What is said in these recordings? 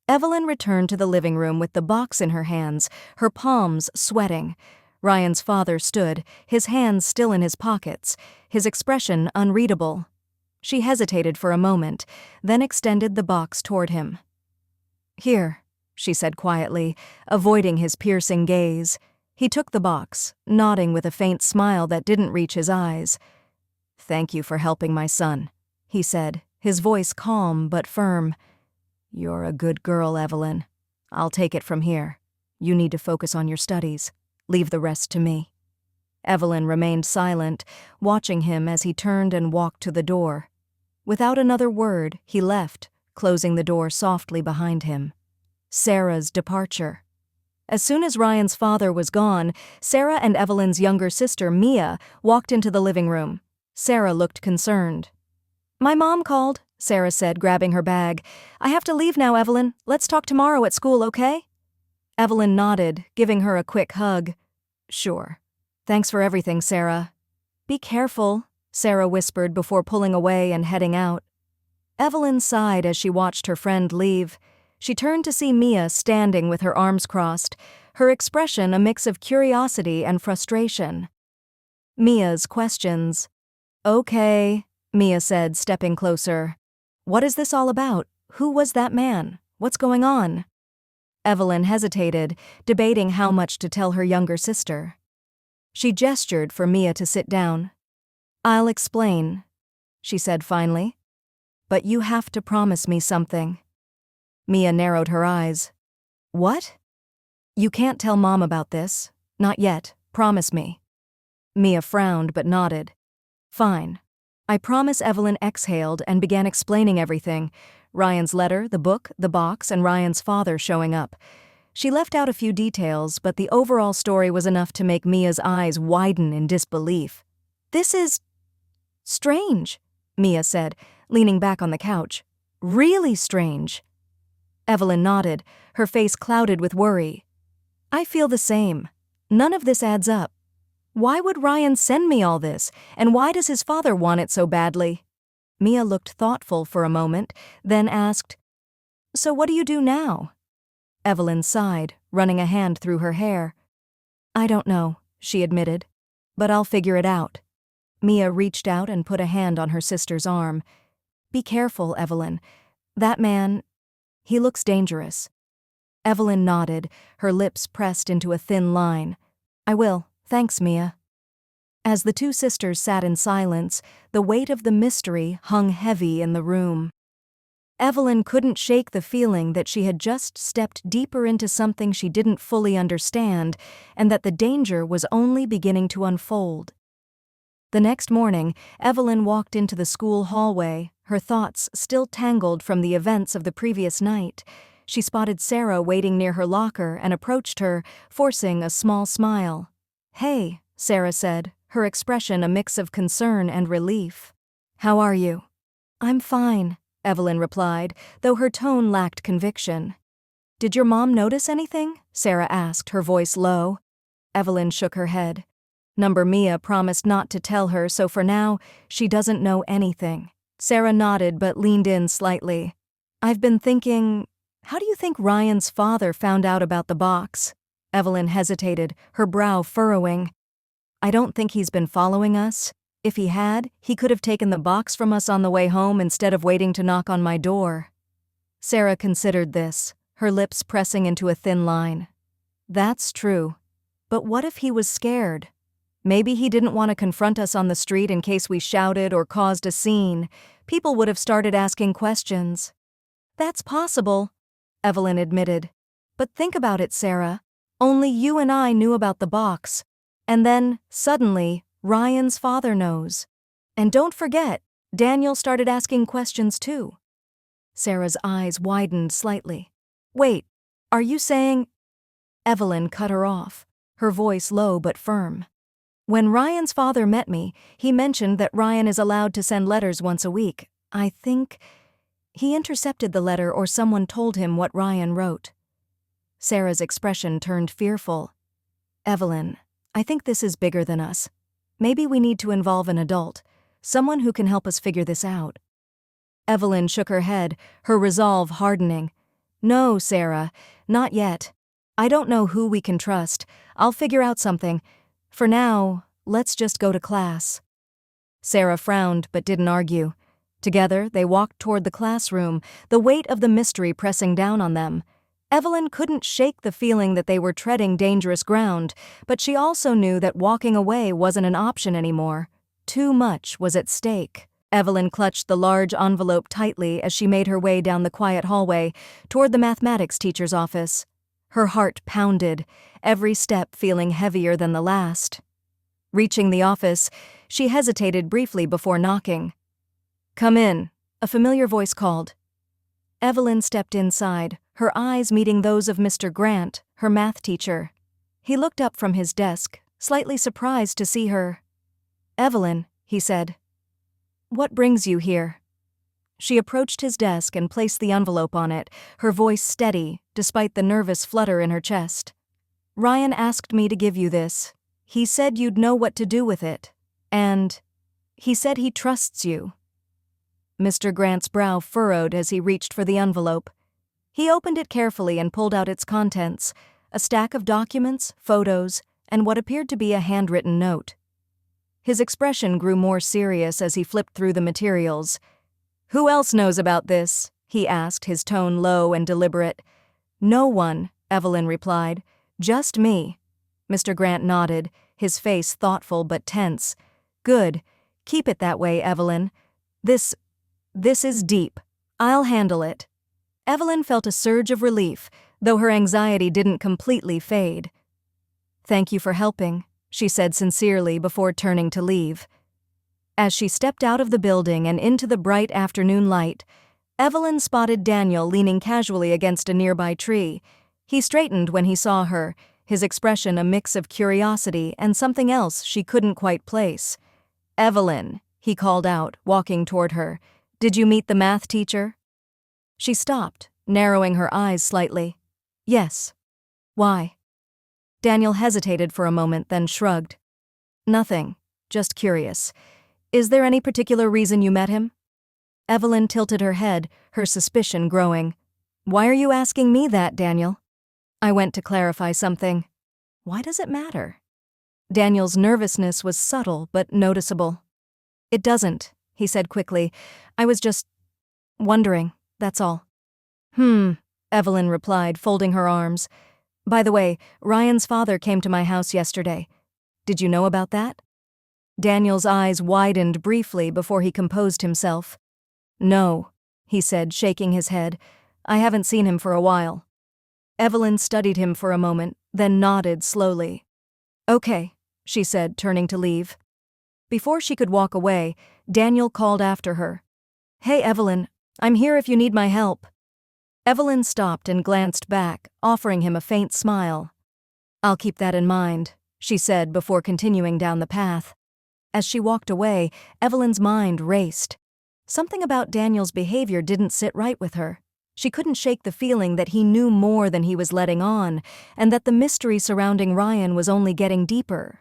Evelyn returned to the living room with the box in her hands, her palms sweating. Ryan's father stood, his hands still in his pockets, his expression unreadable. She hesitated for a moment, then extended the box toward him. "Here," she said quietly, avoiding his piercing gaze. He took the box, nodding with a faint smile that didn't reach his eyes. "Thank you for helping my son," he said, his voice calm but firm. "You're a good girl, Evelyn. I'll take it from here. You need to focus on your studies. Leave the rest to me." Evelyn remained silent, watching him as he turned and walked to the door. Without another word, he left, closing the door softly behind him. Sarah's departure. As soon as Ryan's father was gone, Sarah and Evelyn's younger sister, Mia, walked into the living room. Sarah looked concerned. "My mom called," Sarah said, grabbing her bag. "I have to leave now, Evelyn. Let's talk tomorrow at school, okay?" Evelyn nodded, giving her a quick hug. "Sure. Thanks for everything, Sarah." "Be careful," Sarah whispered before pulling away and heading out. Evelyn sighed as she watched her friend leave. She turned to see Mia standing with her arms crossed, her expression a mix of curiosity and frustration. Mia's questions. "Okay," Mia said, stepping closer. "What is this all about? Who was that man? What's going on?" Evelyn hesitated, debating how much to tell her younger sister. She gestured for Mia to sit down. "I'll explain," she said finally. "But you have to promise me something." Mia narrowed her eyes. "What?" "You can't tell Mom about this. Not yet. Promise me." Mia frowned but nodded. "Fine." I promise. Evelyn exhaled and began explaining everything. Ryan's letter, the book, the box, and Ryan's father showing up. She left out a few details, but the overall story was enough to make Mia's eyes widen in disbelief. "This is strange," Mia said, leaning back on the couch. "Really strange." Evelyn nodded, her face clouded with worry. "I feel the same. None of this adds up. Why would Ryan send me all this, and why does his father want it so badly?" Mia looked thoughtful for a moment, then asked, "So what do you do now?" Evelyn sighed, running a hand through her hair. "I don't know," she admitted, "but I'll figure it out." Mia reached out and put a hand on her sister's arm. "Be careful, Evelyn. That man, he looks dangerous." Evelyn nodded, her lips pressed into a thin line. "I will. Thanks, Mia." As the two sisters sat in silence, the weight of the mystery hung heavy in the room. Evelyn couldn't shake the feeling that she had just stepped deeper into something she didn't fully understand, and that the danger was only beginning to unfold. The next morning, Evelyn walked into the school hallway, her thoughts still tangled from the events of the previous night. She spotted Sarah waiting near her locker and approached her, forcing a small smile. "Hey," Sarah said, her expression a mix of concern and relief. "How are you?" "I'm fine," Evelyn replied, though her tone lacked conviction. "Did your mom notice anything?" Sarah asked, her voice low. Evelyn shook her head. Mia promised not to tell her, so for now, she doesn't know anything. Sarah nodded but leaned in slightly. "I've been thinking, how do you think Ryan's father found out about the box?" Evelyn hesitated, her brow furrowing. "I don't think he's been following us. If he had, he could have taken the box from us on the way home instead of waiting to knock on my door." Sarah considered this, her lips pressing into a thin line. "That's true. But what if he was scared? Maybe he didn't want to confront us on the street in case we shouted or caused a scene. People would have started asking questions." "That's possible," Evelyn admitted. "But think about it, Sarah. Only you and I knew about the box. And then, suddenly, Ryan's father knows. And don't forget, Daniel started asking questions too." Sarah's eyes widened slightly. "Wait, are you saying—" Evelyn cut her off, her voice low but firm. "When Ryan's father met me, he mentioned that Ryan is allowed to send letters once a week. I think he intercepted the letter or someone told him what Ryan wrote." Sarah's expression turned fearful. "Evelyn, I think this is bigger than us. Maybe we need to involve an adult, someone who can help us figure this out." Evelyn shook her head, her resolve hardening. No, Sarah, not yet. I don't know who we can trust. I'll figure out something. For now, let's just go to class. Sarah frowned but didn't argue. Together, they walked toward the classroom, the weight of the mystery pressing down on them. Evelyn couldn't shake the feeling that they were treading dangerous ground, but she also knew that walking away wasn't an option anymore. Too much was at stake. Evelyn clutched the large envelope tightly as she made her way down the quiet hallway toward the mathematics teacher's office. Her heart pounded, every step feeling heavier than the last. Reaching the office, she hesitated briefly before knocking. "Come in," a familiar voice called. Evelyn stepped inside, her eyes meeting those of Mr. Grant, her math teacher. He looked up from his desk, slightly surprised to see her. "Evelyn," he said. "What brings you here?" She approached his desk and placed the envelope on it, her voice steady, despite the nervous flutter in her chest. "Ryan asked me to give you this. He said you'd know what to do with it. And he said he trusts you." Mr. Grant's brow furrowed as he reached for the envelope. He opened it carefully and pulled out its contents, a stack of documents, photos, and what appeared to be a handwritten note. His expression grew more serious as he flipped through the materials. "Who else knows about this?" he asked, his tone low and deliberate. "No one," Evelyn replied. "Just me." Mr. Grant nodded, his face thoughtful but tense. "Good. Keep it that way, Evelyn. This is deep. I'll handle it." Evelyn felt a surge of relief, though her anxiety didn't completely fade. "Thank you for helping," she said sincerely before turning to leave. As she stepped out of the building and into the bright afternoon light, Evelyn spotted Daniel leaning casually against a nearby tree. He straightened when he saw her, his expression a mix of curiosity and something else she couldn't quite place. "Evelyn," he called out, walking toward her. "Did you meet the math teacher?" She stopped, narrowing her eyes slightly. "Yes." "Why?" Daniel hesitated for a moment, then shrugged. "Nothing. Just curious. Is there any particular reason you met him?" Evelyn tilted her head, her suspicion growing. "Why are you asking me that, Daniel?" "I went to clarify something." "Why does it matter?" Daniel's nervousness was subtle but noticeable. "It doesn't," he said quickly. "I was just wondering, that's all." Evelyn replied, folding her arms. "By the way, Ryan's father came to my house yesterday. Did you know about that?" Daniel's eyes widened briefly before he composed himself. "No," he said, shaking his head. "I haven't seen him for a while." Evelyn studied him for a moment, then nodded slowly. "Okay," she said, turning to leave. Before she could walk away, Daniel called after her. "Hey, Evelyn, I'm here if you need my help." Evelyn stopped and glanced back, offering him a faint smile. "I'll keep that in mind," she said before continuing down the path. As she walked away, Evelyn's mind raced. Something about Daniel's behavior didn't sit right with her. She couldn't shake the feeling that he knew more than he was letting on, and that the mystery surrounding Ryan was only getting deeper.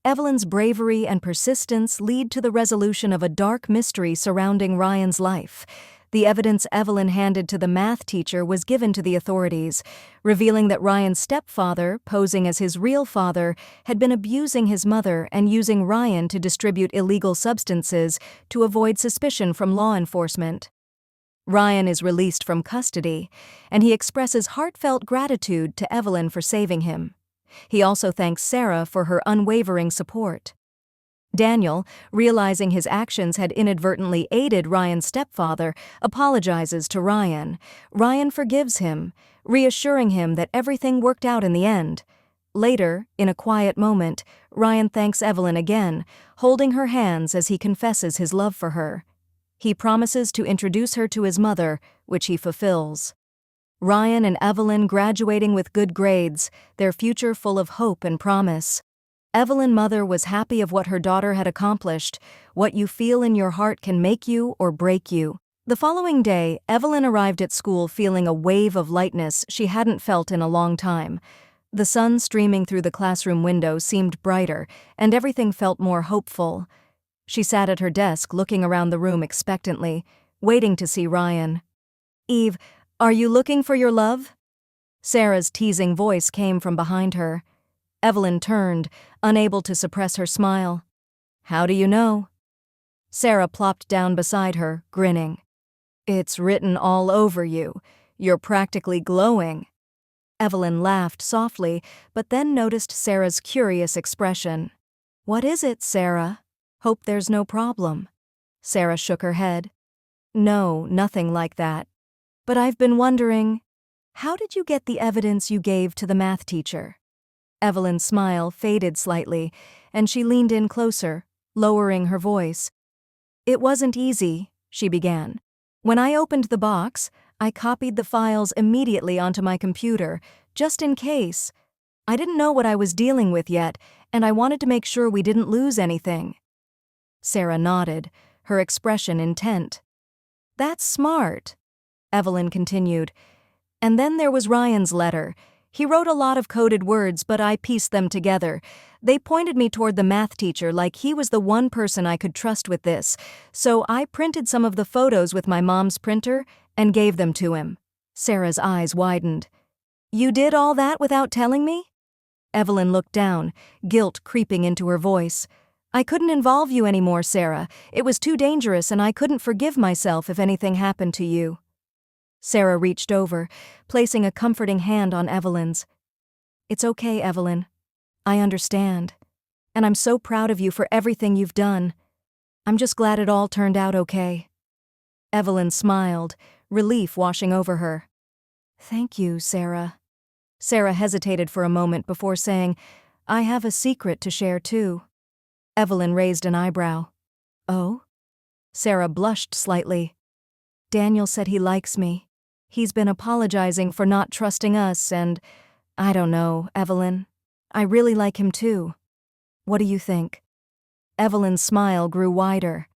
Evelyn's bravery and persistence lead to the resolution of a dark mystery surrounding Ryan's life. The evidence Evelyn handed to the math teacher was given to the authorities, revealing that Ryan's stepfather, posing as his real father, had been abusing his mother and using Ryan to distribute illegal substances to avoid suspicion from law enforcement. Ryan is released from custody, and he expresses heartfelt gratitude to Evelyn for saving him. He also thanks Sarah for her unwavering support. Daniel, realizing his actions had inadvertently aided Ryan's stepfather, apologizes to Ryan. Ryan forgives him, reassuring him that everything worked out in the end. Later, in a quiet moment, Ryan thanks Evelyn again, holding her hands as he confesses his love for her. He promises to introduce her to his mother, which he fulfills. Ryan and Evelyn graduating with good grades, their future full of hope and promise. Evelyn's mother was happy of what her daughter had accomplished. What you feel in your heart can make you or break you. The following day, Evelyn arrived at school feeling a wave of lightness she hadn't felt in a long time. The sun streaming through the classroom window seemed brighter, and everything felt more hopeful. She sat at her desk looking around the room expectantly, waiting to see Ryan. "Eve, Are you looking for your love? Sarah's teasing voice came from behind her. Evelyn turned, unable to suppress her smile. How do you know? Sarah plopped down beside her, grinning. It's written all over you. You're practically glowing. Evelyn laughed softly, but then noticed Sarah's curious expression. What is it, Sarah? Hope there's no problem. Sarah shook her head. No, nothing like that. But I've been wondering, how did you get the evidence you gave to the math teacher? Evelyn's smile faded slightly, and she leaned in closer, lowering her voice. It wasn't easy, she began. When I opened the box, I copied the files immediately onto my computer, just in case. I didn't know what I was dealing with yet, and I wanted to make sure we didn't lose anything. Sarah nodded, her expression intent. That's smart, Evelyn continued. And then there was Ryan's letter. He wrote a lot of coded words, but I pieced them together. They pointed me toward the math teacher like he was the one person I could trust with this, so I printed some of the photos with my mom's printer and gave them to him. Sarah's eyes widened. You did all that without telling me? Evelyn looked down, guilt creeping into her voice. I couldn't involve you anymore, Sarah. It was too dangerous and I couldn't forgive myself if anything happened to you. Sarah reached over, placing a comforting hand on Evelyn's. It's okay, Evelyn. I understand. And I'm so proud of you for everything you've done. I'm just glad it all turned out okay. Evelyn smiled, relief washing over her. Thank you, Sarah. Sarah hesitated for a moment before saying, I have a secret to share too. Evelyn raised an eyebrow. Oh? Sarah blushed slightly. Daniel said he likes me. He's been apologizing for not trusting us and, I don't know, Evelyn. I really like him too. What do you think? Evelyn's smile grew wider.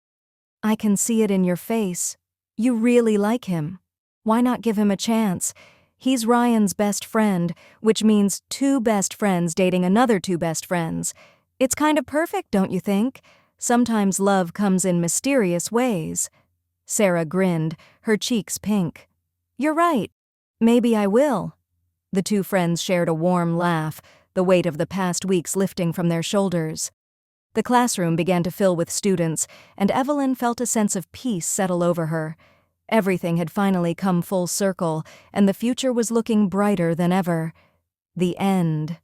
I can see it in your face. You really like him. Why not give him a chance? He's Ryan's best friend, which means two best friends dating another two best friends. It's kind of perfect, don't you think? Sometimes love comes in mysterious ways. Sarah grinned, her cheeks pink. You're right. Maybe I will. The two friends shared a warm laugh, the weight of the past weeks lifting from their shoulders. The classroom began to fill with students, and Evelyn felt a sense of peace settle over her. Everything had finally come full circle, and the future was looking brighter than ever. The end.